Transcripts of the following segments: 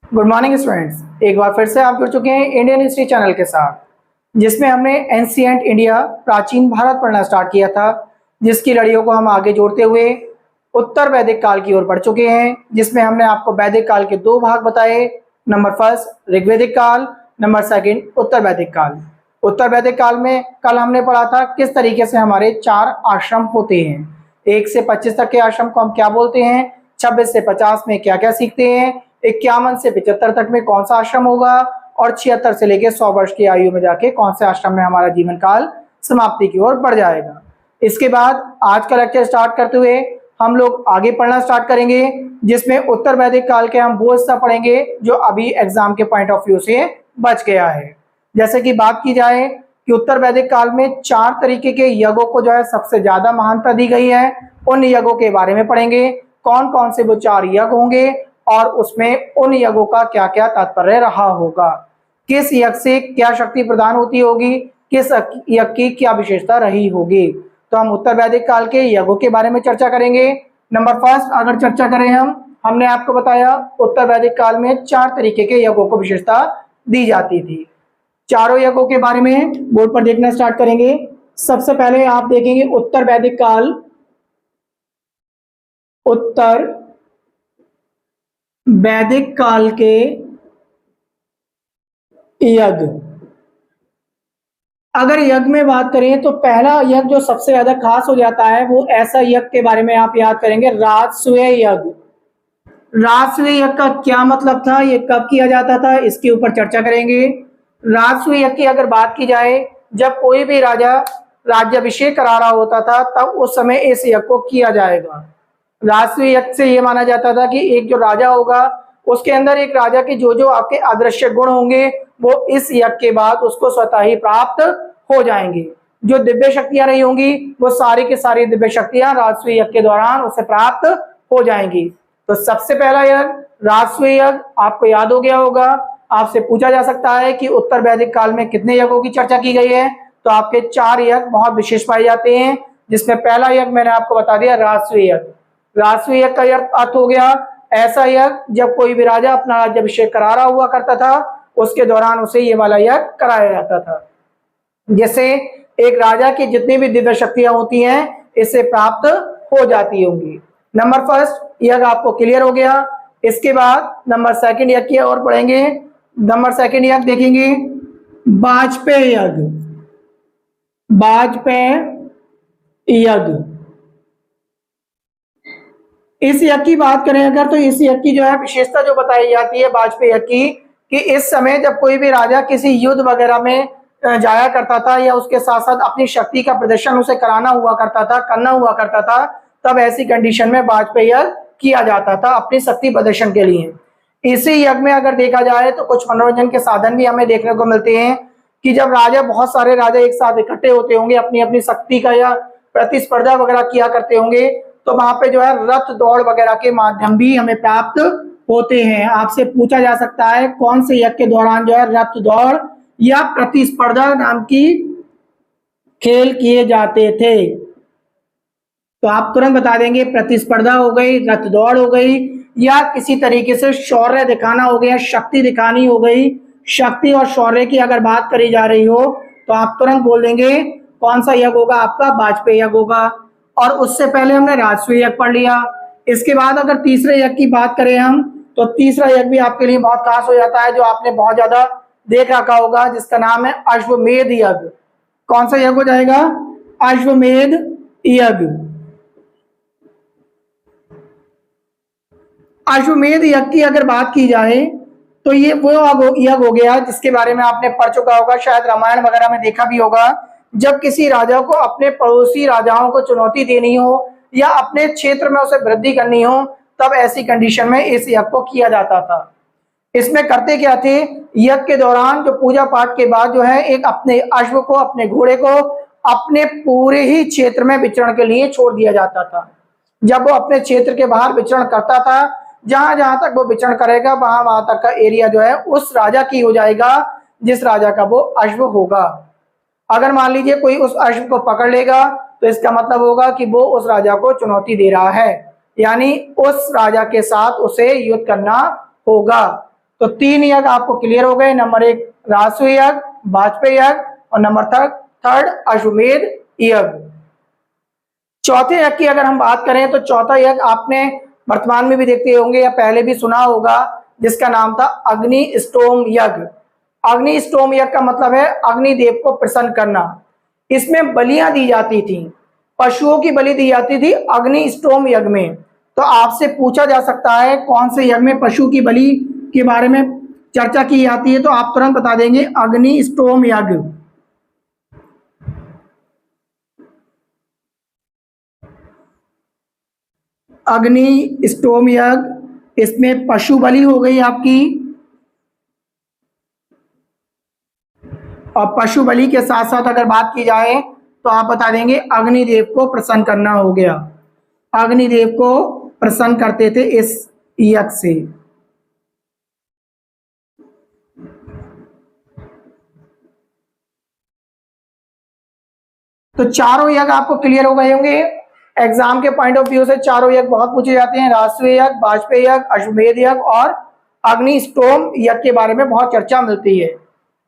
Good morning students. एक बार फिर से आप जुड़ चुके हैं इंडियन हिस्ट्री चैनल के साथ, जिसमें हमने एंशिएंट इंडिया प्राचीन भारत पढ़ना स्टार्ट किया था, जिसकी लड़ियों को हम आगे जोड़ते हुए उत्तर वैदिक काल की ओर बढ़ चुके हैं, जिसमें हमने आपको वैदिक काल के दो भाग बताए। नंबर फर्स्ट ऋग्वैदिक काल, नंबर सेकंड उत्तर वैदिक काल। उत्तर वैदिक काल में कल हमने पढ़ा था किस तरीके से हमारे चार आश्रम होते हैं। 1 से 25 तक के आश्रम को हम क्या बोलते हैं, 26 से 50 में क्या क्या सीखते हैं, 51 से 75 तक में कौन सा आश्रम होगा, और 76 से लेकर 100 वर्ष की आयु में जाके कौन से आश्रम में हमारा जीवन काल समाप्ति की ओर बढ़ जाएगा। इसके बाद आज का लेक्चर स्टार्ट करते हुए हम लोग आगे पढ़ना स्टार्ट करेंगे, जिसमें उत्तर वैदिक काल के हम वो हिस्सा पढ़ेंगे जो अभी एग्जाम के पॉइंट ऑफ व्यू से बच गया है। जैसे कि बात की जाए कि उत्तर वैदिक काल में 4 तरीके के यज्ञों को जो है सबसे ज्यादा महानता दी गई है। उन यज्ञों के बारे में पढ़ेंगे, कौन कौन से वो 4 यज्ञ होंगे और उसमें उन यज्ञों का क्या क्या तात्पर्य रहा होगा, किस यज्ञ से क्या शक्ति प्रदान होती होगी, किस यज्ञ की क्या विशेषता रही होगी। तो हम उत्तर वैदिक काल के यज्ञों के बारे में चर्चा करेंगे। नंबर फर्स्ट अगर चर्चा करें हमने आपको बताया उत्तर वैदिक काल में 4 तरीके के यज्ञों को विशेषता दी जाती थी। चारों यज्ञों के बारे में बोर्ड पर देखना स्टार्ट करेंगे। सबसे पहले आप देखेंगे उत्तर वैदिक काल, उत्तर वैदिक काल के यज्ञ। अगर यज्ञ में बात करें तो पहला यज्ञ जो सबसे ज्यादा खास हो जाता है वो ऐसा यज्ञ के बारे में आप याद करेंगे, राजसूय यज्ञ। राजसूय यज्ञ का क्या मतलब था, ये कब किया जाता था, इसके ऊपर चर्चा करेंगे। राजसूय यज्ञ की अगर बात की जाए, जब कोई भी राजा राज्याभिषेक करा रहा होता था तब उस समय इस यज्ञ को किया जाएगा। राजसूय यज्ञ से ये माना जाता था कि एक जो राजा होगा उसके अंदर एक राजा के जो आपके अदृश्य गुण होंगे वो इस यज्ञ के बाद उसको स्वतः ही प्राप्त हो जाएंगे। जो दिव्य शक्तियां रही होंगी वो सारी की सारी दिव्य शक्तियां राजसूय यज्ञ के दौरान उसे प्राप्त हो जाएंगी। तो सबसे पहला यज्ञ राजसूय यज्ञ आपको याद हो गया होगा। आपसे पूछा जा सकता है कि उत्तर वैदिक काल में कितने यज्ञों की चर्चा की गई है, तो आपके 4 यज्ञ बहुत विशेष पाए जाते हैं, जिसमें पहला यज्ञ मैंने आपको बता दिया राजसूय यज्ञ। राजसूय यज्ञ का अर्थ हो गया ऐसा यज्ञ जब कोई भी राजा अपना राज्याभिषेक करा रहा हुआ करता था उसके दौरान उसे ये वाला यज्ञ कराया जाता था। जैसे एक राजा की जितनी भी दिव्य शक्तियां होती हैं इससे प्राप्त हो जाती होंगी। नंबर फर्स्ट यज्ञ आपको क्लियर हो गया। इसके बाद नंबर सेकंड यज्ञ की ओर बढ़ेंगे। नंबर सेकंड यज्ञ देखेंगे वाजपेय यज्ञ। वाजपेय यज्ञ, इस यज्ञ की बात करें अगर तो इस यज्ञ की जो है विशेषता जो बताई जाती है वाजपेय यज्ञ की, कि इस समय जब कोई भी राजा किसी युद्ध वगैरह में जाया करता था या उसके साथ साथ अपनी शक्ति का प्रदर्शन उसे करना हुआ करता था, तब ऐसी कंडीशन में वाजपेय यज्ञ किया जाता था अपनी शक्ति प्रदर्शन के लिए। इसी यज्ञ में अगर देखा जाए तो कुछ मनोरंजन के साधन भी हमें देखने को मिलते हैं कि जब राजा बहुत सारे राजा एक साथ इकट्ठे होते होंगे अपनी अपनी शक्ति का या प्रतिस्पर्धा वगैरह किया करते होंगे, तो वहां पे जो है रथ दौड़ वगैरह के माध्यम भी हमें प्राप्त होते हैं। आपसे पूछा जा सकता है कौन से यज्ञ के दौरान जो है रथ दौड़ या प्रतिस्पर्धा नाम की खेल किए जाते थे, तो आप तुरंत बता देंगे प्रतिस्पर्धा हो गई, रथ दौड़ हो गई, या किसी तरीके से शौर्य दिखाना हो गया, शक्ति दिखानी हो गई। शक्ति और शौर्य की अगर बात करी जा रही हो तो आप तुरंत बोल देंगे कौन सा यज्ञ होगा, आपका वाजपेय यज्ञ होगा। और उससे पहले हमने राजसूय यज्ञ पढ़ लिया। इसके बाद अगर तीसरे यज्ञ की बात करें हम, तो तीसरा यज्ञ भी आपके लिए बहुत खास हो जाता है, जो आपने बहुत ज्यादा देख रखा होगा, जिसका नाम है अश्वमेध यज्ञ। कौन सा यज्ञ हो जाएगा, अश्वमेध यज्ञ। अश्वमेध यज्ञ की अगर बात की जाए तो ये वो यज्ञ हो गया जिसके बारे में आपने पढ़ चुका होगा, शायद रामायण वगैरह में देखा भी होगा। जब किसी राजा को अपने पड़ोसी राजाओं को चुनौती देनी हो या अपने क्षेत्र में उसे वृद्धि करनी हो, तब ऐसी कंडीशन में इस यज्ञ को किया जाता था। इसमें करते क्या थे, यज्ञ के दौरान जो पूजा पाठ के बाद जो है एक अपने अश्व को, अपने घोड़े को अपने पूरे ही क्षेत्र में विचरण के लिए छोड़ दिया जाता था। जब वो अपने क्षेत्र के बाहर विचरण करता था, जहां जहां तक वो विचरण करेगा वहां वहां तक का एरिया जो है उस राजा की हो जाएगा जिस राजा का वो अश्व होगा। अगर मान लीजिए कोई उस अश्व को पकड़ लेगा तो इसका मतलब होगा कि वो उस राजा को चुनौती दे रहा है, यानी उस राजा के साथ उसे युद्ध करना होगा। तो 3 यज्ञ आपको क्लियर हो गए। नंबर 1 राजसूय यज्ञ, वाजपेयी यज्ञ, और नंबर थर्ड अश्वमेध यज्ञ। चौथे यज्ञ की अगर हम बात करें तो चौथा यज्ञ आपने वर्तमान में भी देखते होंगे या पहले भी सुना होगा, जिसका नाम था अग्निष्टोम यज्ञ। अग्निष्टोम यज्ञ का मतलब है अग्निदेव को प्रसन्न करना। इसमें बलियां दी जाती थी, पशुओं की बलि दी जाती थी अग्निष्टोम यज्ञ में। तो आपसे पूछा जा सकता है कौन से यज्ञ में पशु की बलि के बारे में चर्चा की जाती है, तो आप तुरंत बता देंगे अग्निष्टोम यज्ञ। अग्निष्टोम यज्ञ, इसमें पशु बलि हो गई आपकी, और पशु बलि के साथ साथ अगर बात की जाए तो आप बता देंगे अग्निदेव को प्रसन्न करना हो गया। अग्निदेव को प्रसन्न करते थे इस यज्ञ से। तो चारों यज्ञ आपको क्लियर हो गए होंगे। एग्जाम के पॉइंट ऑफ व्यू से चारों यज्ञ बहुत पूछे जाते हैं, राजसूय यज्ञ, वाजपेयी यज्ञ, अश्वमेध यज्ञ और अग्निष्टोम यज्ञ के बारे में बहुत चर्चा मिलती है।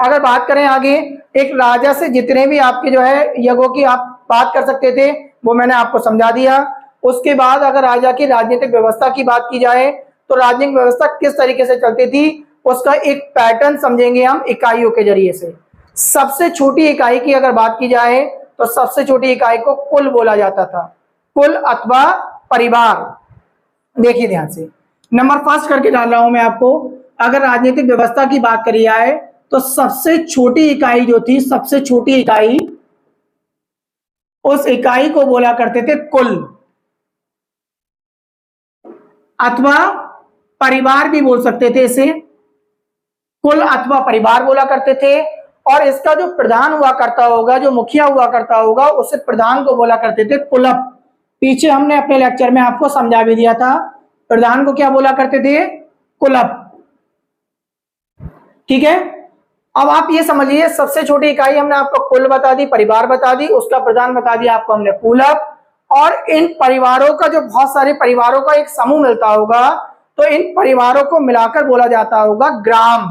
अगर बात करें आगे, एक राजा से जितने भी आपके जो है यज्ञों की आप बात कर सकते थे वो मैंने आपको समझा दिया। उसके बाद अगर राजा की राजनीतिक व्यवस्था की बात की जाए तो राजनीतिक व्यवस्था किस तरीके से चलती थी उसका एक पैटर्न समझेंगे हम इकाइयों के जरिए से। सबसे छोटी इकाई की अगर बात की जाए तो सबसे छोटी इकाई को कुल बोला जाता था, कुल अथवा परिवार। देखिए ध्यान से, नंबर फर्स्ट करके डाल रहा हूं मैं आपको। अगर राजनीतिक व्यवस्था की बात करी जाए तो सबसे छोटी इकाई जो थी, सबसे छोटी इकाई, उस इकाई को बोला करते थे कुल अथवा परिवार भी बोल सकते थे इसे, कुल अथवा परिवार बोला करते थे। और इसका जो प्रधान हुआ करता होगा, जो मुखिया हुआ करता होगा, उसे प्रधान को बोला करते थे कुलप। पीछे हमने अपने लेक्चर में आपको समझा भी दिया था, प्रधान को क्या बोला करते थे, कुलप। ठीक है, अब आप ये समझिए सबसे छोटी इकाई हमने आपको कुल बता दी, परिवार बता दी, उसका प्रधान बता दिया आपको हमने कुलप। और इन परिवारों का जो बहुत सारे परिवारों का एक समूह मिलता होगा तो इन परिवारों को मिलाकर बोला जाता होगा ग्राम।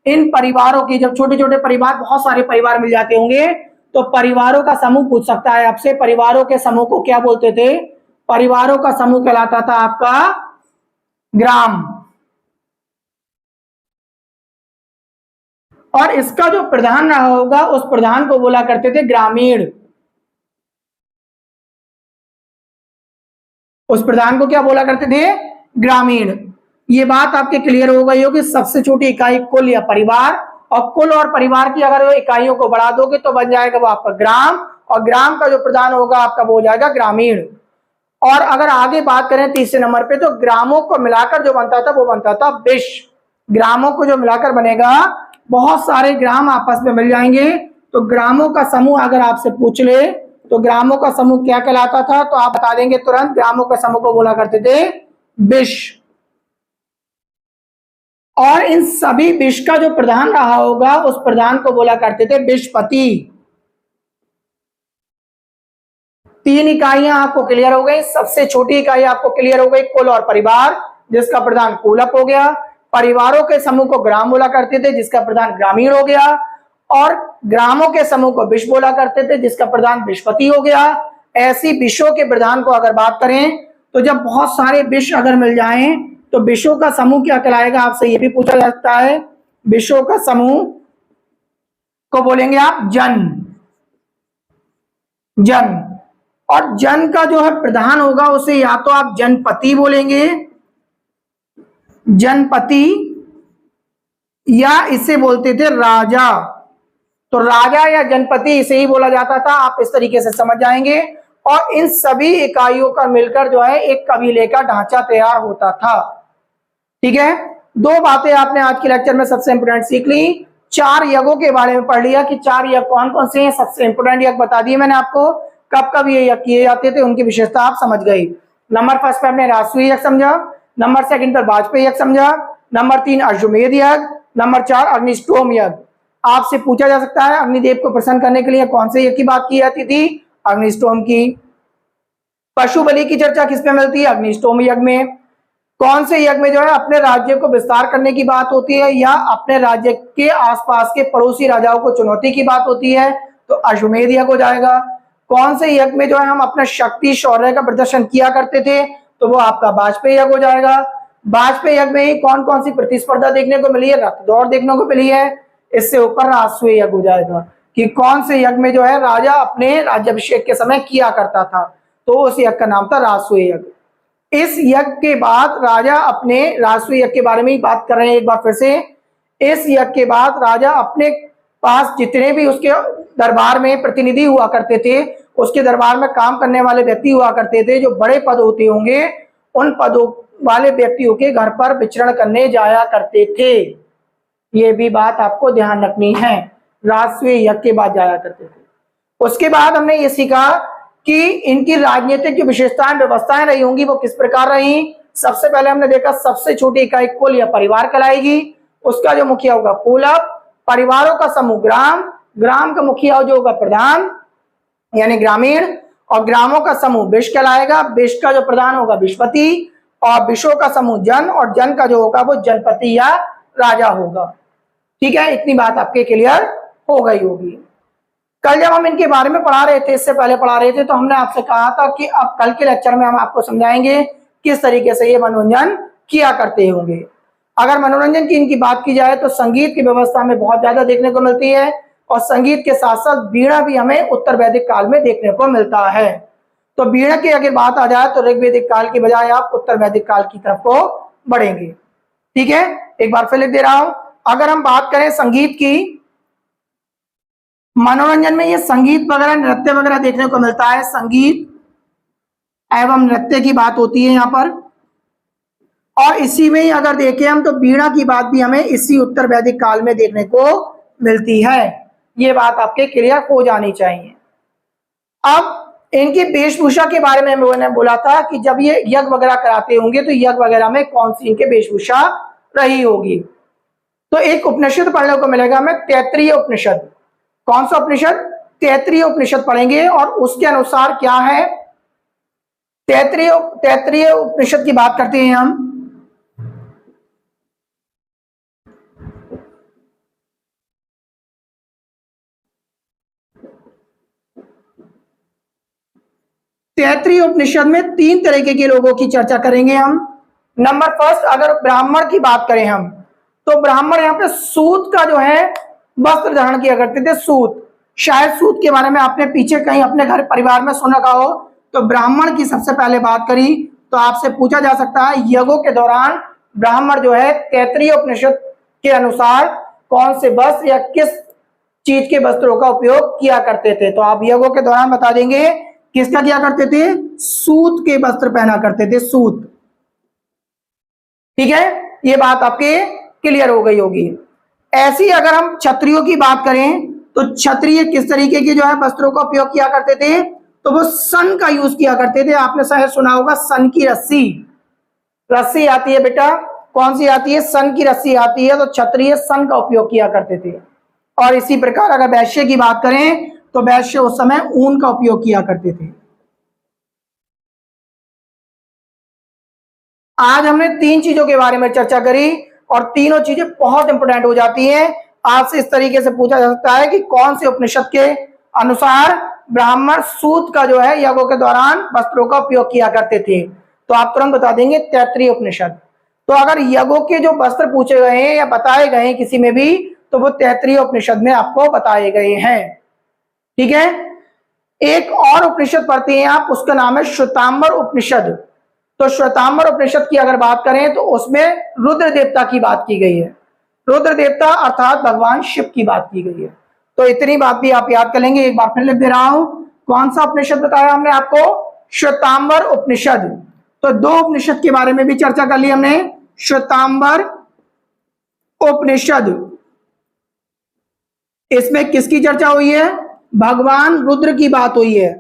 इन परिवारों की, जब छोटे छोटे परिवार, बहुत सारे परिवार मिल जाते होंगे तो परिवारों का समूह पूछ सकता है आपसे, परिवारों के समूह को क्या बोलते थे, परिवारों का समूह कहलाता था आपका ग्राम। और इसका जो प्रधान रहा होगा उस प्रधान को बोला करते थे ग्रामीण। उस प्रधान को क्या बोला करते थे, ग्रामीण। ये बात आपके क्लियर हो गई होगी। सबसे छोटी इकाई कुल या परिवार, और कुल और परिवार की अगर इकाइयों को बढ़ा दोगे तो बन जाएगा वो आपका ग्राम, और ग्राम का जो प्रधान होगा आपका वो हो जाएगा ग्रामीण। और अगर आगे बात करें तीसरे नंबर पे, तो ग्रामों को मिलाकर जो बनता था वो बनता था विश्व। ग्रामों को जो मिलाकर बनेगा, बहुत सारे ग्राम आपस में मिल जाएंगे तो ग्रामों का समूह अगर आपसे पूछ ले तो ग्रामों का समूह क्या कहलाता था, तो आप बता देंगे तुरंत, ग्रामों के समूह को बोला करते थे विश्व। और इन सभी विश्व का जो प्रधान रहा होगा उस प्रधान को बोला करते थे विश्वपति। 3 इकाइयां आपको क्लियर हो गई। सबसे छोटी इकाई आपको क्लियर हो गई कुल और परिवार, जिसका प्रधान कुलप हो गया। परिवारों के समूह को ग्राम बोला करते थे, जिसका प्रधान ग्रामीण हो गया। और ग्रामों के समूह को विश्व बोला करते थे, जिसका प्रधान विश्वपति हो गया। ऐसी विश्वों के प्रधान को अगर बात करें तो जब बहुत सारे विश्व अगर मिल जाएं तो विश्वों का समूह क्या कहलाएगा, आपसे यह भी पूछा जा सकता है। विश्वों का समूह को बोलेंगे आप जन। जन, और जन का जो है प्रधान होगा उसे या तो आप जनपति बोलेंगे, जनपति, या इसे बोलते थे राजा। तो राजा या जनपति इसे ही बोला जाता था, आप इस तरीके से समझ जाएंगे। और इन सभी इकाइयों का मिलकर जो है एक कबीले का ढांचा तैयार होता था। ठीक है, 2 बातें आपने आज के लेक्चर में सबसे इंपोर्टेंट सीख ली। 4 यज्ञों के बारे में पढ़ लिया कि 4 यज्ञ कौन कौन से हैं, सबसे इंपोर्टेंट यज्ञ बता दिए मैंने आपको, कब कब ये यज्ञ किए जाते थे, उनकी विशेषता आप समझ गई। नंबर फर्स्ट पे आपने राजसूय यज्ञ समझा, नंबर सेकंड पर वाजपेयी यज्ञ समझा, नंबर 3 अश्वमेध यज्ञ, नंबर 4 अग्निष्टोम यज्ञ। आपसे पूछा जा सकता है अग्निदेव को प्रसन्न करने के लिए कौन से यज्ञ की बात की जाती थी, अग्निष्टोम की। पशु बलि की चर्चा किस पे मिलती है, अग्निष्टोम यज्ञ में। कौन से यज्ञ में जो है अपने राज्य को विस्तार करने की बात होती है या अपने राज्य के आसपास के पड़ोसी राजाओं को चुनौती की बात होती है, तो अश्वमेध यज्ञ हो जाएगा। कौन से यज्ञ में जो है हम अपना शक्ति शौर्य का प्रदर्शन किया करते थे, तो वो आपका वाजपेयी यज्ञ हो जाएगा। वाजपेयी यज्ञ में ही कौन कौन सी प्रतिस्पर्धा देखने को मिली है, रथ दौड़ देखने को मिली है। इससे ऊपर राजसूय यज्ञ हो जाएगा कि कौन से यज्ञ में जो है राजा अपने राज्याभिषेक के समय किया करता था, तो उस यज्ञ का नाम था राजसूय यज्ञ। इस यज्ञ के बाद राजा अपने राजसूय यज्ञ के बारे में ही बात कर रहे हैं एक बार फिर से। इस यज्ञ के बाद राजा अपने पास जितने भी उसके दरबार में प्रतिनिधि हुआ करते थे, उसके दरबार में काम करने वाले व्यक्ति हुआ करते थे, जो बड़े पद होते होंगे, उन पदों वाले व्यक्तियों के घर पर विचरण करने जाया करते थे। ये भी बात आपको ध्यान रखनी है, राजसूय यज्ञ के बाद जाया करते थे। उसके बाद हमने ये सीखा कि इनकी राजनीतिक जो विशेषताएं व्यवस्थाएं रही होंगी वो किस प्रकार रही। सबसे पहले हमने देखा सबसे छोटी इकाई कुल या परिवार कहलाएगी, उसका जो मुखिया होगा कुलप, परिवारों का समूह ग्राम, ग्राम का मुखिया जो होगा प्रधान यानी ग्रामीण, और ग्रामों का समूह विश कहलाएगा, विश का जो प्रधान होगा विशपति, और विशों का समूह जन, और जन का जो होगा वो जनपति या राजा होगा। ठीक है, इतनी बात आपके क्लियर हो गई होगी। कल जब हम इनके बारे में पढ़ा रहे थे, इससे पहले पढ़ा रहे थे, तो हमने आपसे कहा था कि अब कल के लेक्चर में हम आपको समझाएंगे किस तरीके से ये मनोरंजन किया करते होंगे। अगर मनोरंजन की इनकी बात की जाए तो संगीत की व्यवस्था में बहुत ज्यादा देखने को मिलती है, और संगीत के साथ साथ वीणा भी हमें उत्तर वैदिक काल में देखने को मिलता है। तो वीणा की अगर बात आ जाए तो ऋग्वेदिक काल की बजाय आप उत्तर वैदिक काल की तरफ को बढ़ेंगे। ठीक है, एक बार फिर लिख दे रहा हूं। अगर हम बात करें संगीत की, मनोरंजन में ये संगीत वगैरह नृत्य वगैरह देखने को मिलता है। संगीत एवं नृत्य की बात होती है यहाँ पर, और इसी में ही अगर देखें हम तो वीणा की बात भी हमें इसी उत्तर वैदिक काल में देखने को मिलती है। ये बात आपके क्लियर हो जानी चाहिए। अब इनकी वेशभूषा के बारे में मैंने बोला था कि जब ये यज्ञ वगैरह कराते होंगे तो यज्ञ वगैरह में कौन सी इनके वेशभूषा रही होगी। तो एक उपनिषद पढ़ने को मिलेगा हमें, तैत्तिरीय उपनिषद। कौन सा उपनिषद? तैत्तिरीय उपनिषद पढ़ेंगे, और उसके अनुसार क्या है, तैत्तिरीय उपनिषद की बात करते हैं हम। तैत्तिरीय उपनिषद में तीन तरीके के लोगों की चर्चा करेंगे हम। नंबर फर्स्ट, अगर ब्राह्मण की बात करें हम, तो ब्राह्मण यहाँ पे सूत का जो है वस्त्र धारण किया करते थे। सूत, शायद सूत के बारे में आपने पीछे कहीं अपने घर परिवार में सुना का हो। तो ब्राह्मण की सबसे पहले बात करी तो आपसे पूछा जा सकता है यज्ञों के दौरान ब्राह्मण जो है तैत्तिरीय उपनिषद के अनुसार कौन से वस्त्र या किस चीज के वस्त्रों का उपयोग किया करते थे। तो आप यज्ञों के दौरान बता देंगे किसका किया करते थे, सूत के वस्त्र पहना करते थे, सूत। ठीक है, ये बात आपके क्लियर हो गई होगी। ऐसी अगर हम क्षत्रियों की बात करें तो क्षत्रिय किस तरीके के जो है वस्त्रों का उपयोग किया करते थे, तो वो सन का यूज किया करते थे। आपने शायद सुना होगा सन की रस्सी, रस्सी आती है बेटा, कौन सी आती है, सन की रस्सी आती है। तो क्षत्रिय सन का उपयोग किया करते थे। और इसी प्रकार अगर वैश्य की बात करें तो वैश्य उस समय ऊन का उपयोग किया करते थे। आज हमने तीन चीजों के बारे में चर्चा करी, और तीनों चीजें बहुत इंपोर्टेंट हो जाती हैं। आपसे इस तरीके से पूछा जा सकता है कि कौन से उपनिषद के अनुसार ब्राह्मण सूत का जो है यज्ञों के दौरान वस्त्रों का उपयोग किया करते थे, तो आप तुरंत बता देंगे तैत्तिरीय उपनिषद। तो अगर यज्ञों के जो वस्त्र पूछे गए हैं या बताए गए हैं किसी में भी, तो वो तैत्तिरीय उपनिषद में आपको बताए गए हैं। ठीक है, एक और उपनिषद पढ़ते हैं आप, उसका नाम है श्वेतांबर उपनिषद। तो श्वेतांबर उपनिषद की अगर बात करें तो उसमें रुद्र देवता की बात की गई है। रुद्र देवता अर्थात भगवान शिव की बात की गई है। तो इतनी बात भी आप याद कर लेंगे। एक बार फिर लिख दे रहा हूं, कौन सा उपनिषद बताया हमने आपको, श्वेतांबर उपनिषद। तो दो उपनिषद के बारे में भी चर्चा कर ली हमने। श्वेतांबर उपनिषद, इसमें किसकी चर्चा हुई है, भगवान रुद्र की बात हुई है।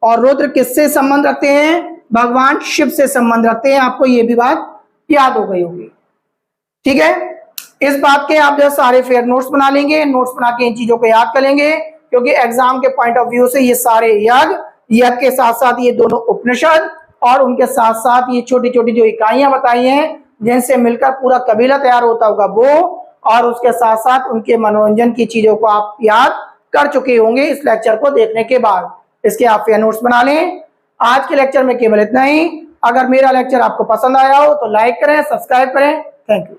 और रुद्र किससे संबंध रखते हैं, भगवान शिव से संबंध रखते हैं। आपको ये भी बात याद हो गई होगी। ठीक है, इस बात के आप जो सारे फेयर नोट्स बना लेंगे, नोट्स बना के इन चीजों को याद कर लेंगे, क्योंकि एग्जाम के पॉइंट ऑफ व्यू से ये सारे यज्ञ के साथ साथ ये दोनों उपनिषद और उनके साथ साथ ये छोटी छोटी जो इकाइयां बताई हैं जिनसे मिलकर पूरा कबीला तैयार होता होगा वो, और उसके साथ साथ उनके मनोरंजन की चीजों को आप याद कर चुके होंगे इस लेक्चर को देखने के बाद। इसके आप फेयर नोट्स बना लें। आज के लेक्चर में केवल इतना ही। अगर मेरा लेक्चर आपको पसंद आया हो तो लाइक करें, सब्सक्राइब करें। Thank you.